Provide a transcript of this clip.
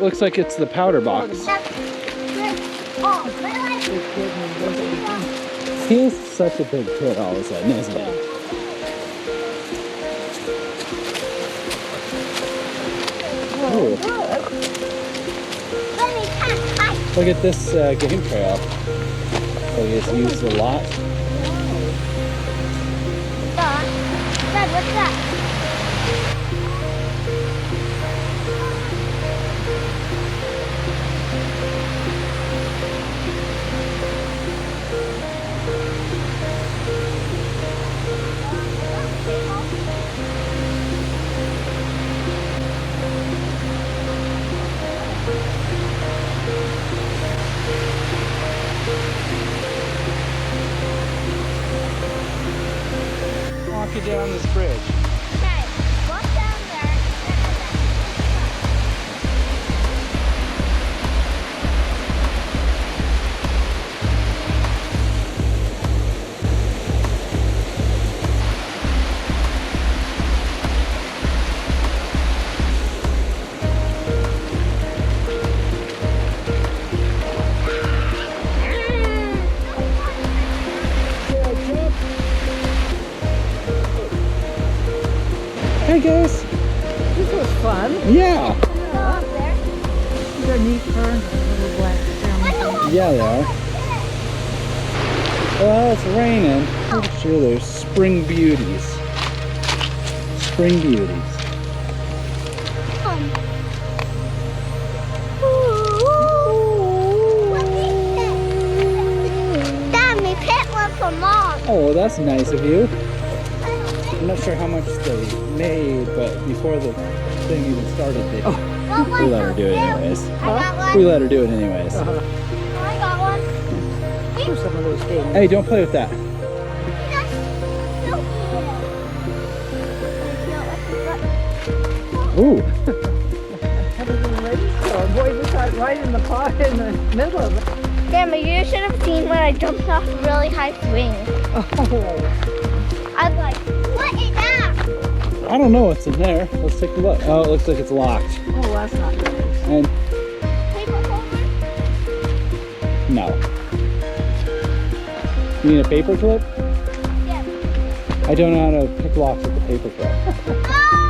looks like it's the powder box. He's such a big kid all of a sudden, isn't he? Ooh. Look at this game trail. So it's used a lot. Dad, what's that? Walk you down this bridge. Okay, walk down there. Hey guys. This was fun. Yeah. These are neat ferns and little black stems. Yeah, they are. Well, it's raining. Pretty sure there's spring beauties. Spring beauties. Dad, we picked one for Mom. Oh, that's nice of you. I'm not sure how much they made, but before the thing even started, we let her do it anyways. I got one. We let her do it anyways. I got one. For some of those things. Hey, don't play with that. Ooh. Everything ready? Oh boy, just got right in the pot in the middle of it. Grandma, you should have seen when I jumped off a really high swing. Oh. I was like, what is that? I don't know what's in there. Let's take a look. Oh, it looks like it's locked. Oh, that's not nice. And Paper holder? no. You need a paper clip? Yes. I don't know how to pick locks with a paper clip. Oh!